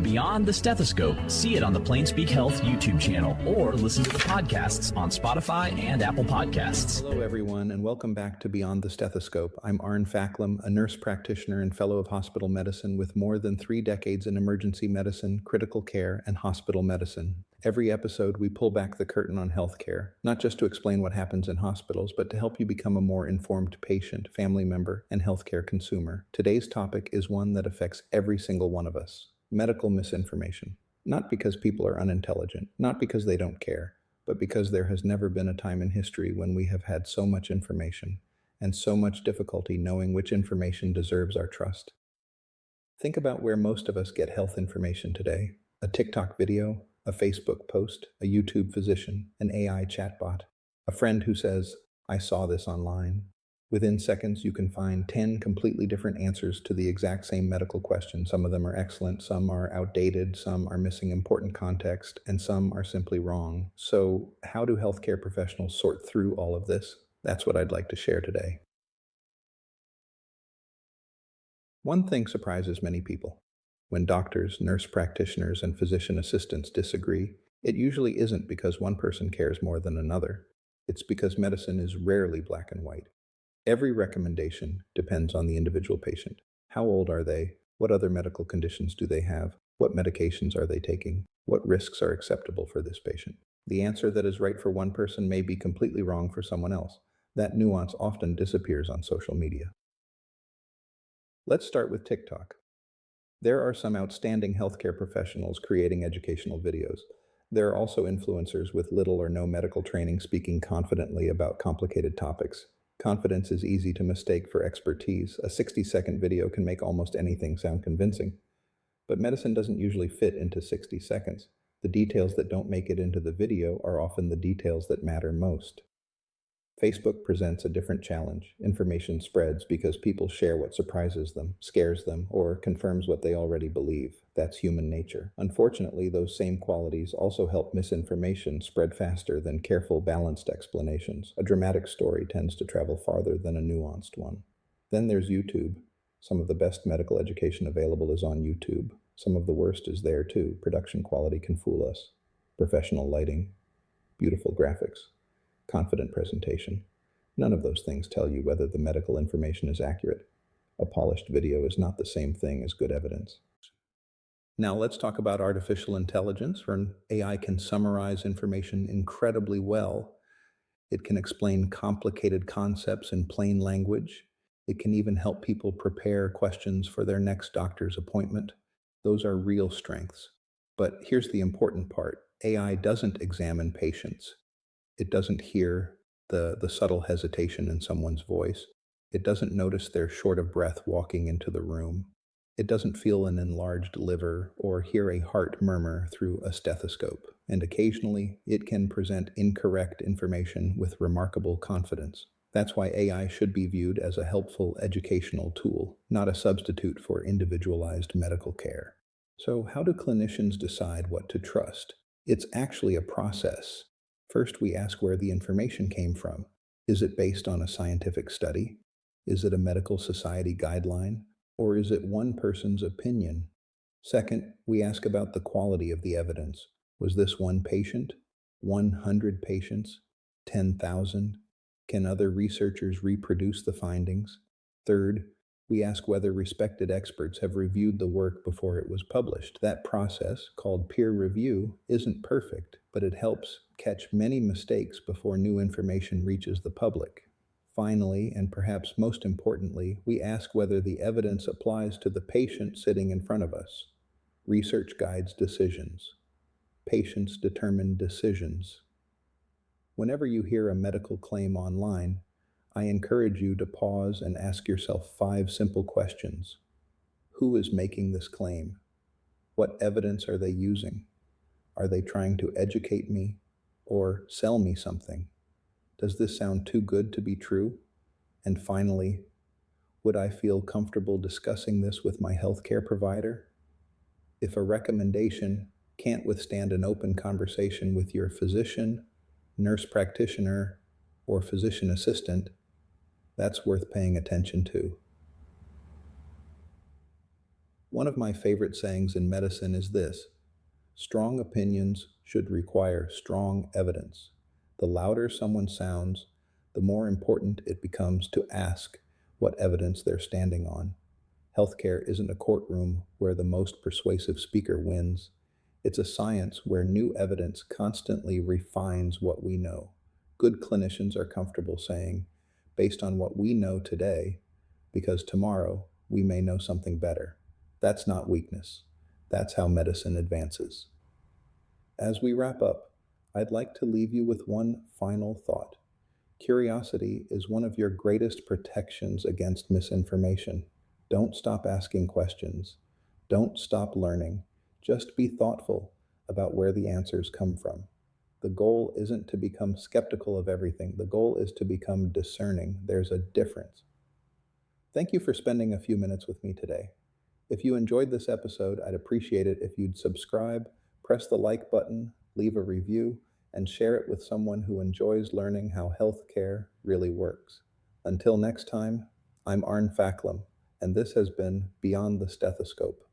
Beyond the Stethoscope, see it on the Plain Speak Health YouTube channel or listen to the podcasts on Spotify and Apple Podcasts. Hello, everyone, and welcome back to Beyond the Stethoscope. I'm Arne Facklem, a nurse practitioner and fellow of hospital medicine with more than 3 decades in emergency medicine, critical care, and hospital medicine. Every episode, we pull back the curtain on healthcare, not just to explain what happens in hospitals, but to help you become a more informed patient, family member, and healthcare consumer. Today's topic is one that affects every single one of us: medical misinformation. Not because people are unintelligent, not because they don't care, but because there has never been a time in history when we have had so much information and so much difficulty knowing which information deserves our trust. Think about where most of us get health information today: a TikTok video, a Facebook post, a YouTube physician, an AI chatbot, a friend who says, "I saw this online." Within seconds, you can find 10 completely different answers to the exact same medical question. Some of them are excellent, some are outdated, some are missing important context, and some are simply wrong. So, how do healthcare professionals sort through all of this? That's what I'd like to share today. One thing surprises many people. When doctors, nurse practitioners, and physician assistants disagree, it usually isn't because one person cares more than another. It's because medicine is rarely black and white. Every recommendation depends on the individual patient. How old are they? What other medical conditions do they have? What medications are they taking? What risks are acceptable for this patient? The answer that is right for one person may be completely wrong for someone else. That nuance often disappears on social media. Let's start with TikTok. There are some outstanding healthcare professionals creating educational videos. There are also influencers with little or no medical training speaking confidently about complicated topics. Confidence is easy to mistake for expertise. A 60-second video can make almost anything sound convincing. But medicine doesn't usually fit into 60 seconds. The details that don't make it into the video are often the details that matter most. Facebook presents a different challenge. Information spreads because people share what surprises them, scares them, or confirms what they already believe. That's human nature. Unfortunately, those same qualities also help misinformation spread faster than careful, balanced explanations. A dramatic story tends to travel farther than a nuanced one. Then there's YouTube. Some of the best medical education available is on YouTube. Some of the worst is there too. Production quality can fool us. Professional lighting, beautiful graphics, confident presentation. None of those things tell you whether the medical information is accurate. A polished video is not the same thing as good evidence. Now let's talk about artificial intelligence, where AI can summarize information incredibly well. It can explain complicated concepts in plain language. It can even help people prepare questions for their next doctor's appointment. Those are real strengths. But here's the important part: AI doesn't examine patients. It doesn't hear the subtle hesitation in someone's voice. It doesn't notice they're short of breath walking into the room. It doesn't feel an enlarged liver or hear a heart murmur through a stethoscope. And occasionally, it can present incorrect information with remarkable confidence. That's why AI should be viewed as a helpful educational tool, not a substitute for individualized medical care. So, how do clinicians decide what to trust? It's actually a process. First, we ask where the information came from. Is it based on a scientific study? Is it a medical society guideline? Or is it one person's opinion? Second, we ask about the quality of the evidence. Was this one patient? 100 patients? 10,000? Can other researchers reproduce the findings? Third, we ask whether respected experts have reviewed the work before it was published. That process, called peer review, isn't perfect, but it helps catch many mistakes before new information reaches the public. Finally, and perhaps most importantly, we ask whether the evidence applies to the patient sitting in front of us. Research guides decisions. Patients determine decisions. Whenever you hear a medical claim online, I encourage you to pause and ask yourself 5 simple questions. Who is making this claim? What evidence are they using? Are they trying to educate me or sell me something? Does this sound too good to be true? And finally, would I feel comfortable discussing this with my healthcare provider? If a recommendation can't withstand an open conversation with your physician, nurse practitioner, or physician assistant, that's worth paying attention to. One of my favorite sayings in medicine is this: strong opinions should require strong evidence. The louder someone sounds, the more important it becomes to ask what evidence they're standing on. Healthcare isn't a courtroom where the most persuasive speaker wins. It's a science where new evidence constantly refines what we know. Good clinicians are comfortable saying, based on what we know today, because tomorrow we may know something better. That's not weakness. That's how medicine advances. As we wrap up, I'd like to leave you with one final thought. Curiosity is one of your greatest protections against misinformation. Don't stop asking questions. Don't stop learning. Just be thoughtful about where the answers come from. The goal isn't to become skeptical of everything. The goal is to become discerning. There's a difference. Thank you for spending a few minutes with me today. If you enjoyed this episode, I'd appreciate it if you'd subscribe, press the like button, leave a review, and share it with someone who enjoys learning how healthcare really works. Until next time, I'm Arn Facklum, and this has been Beyond the Stethoscope.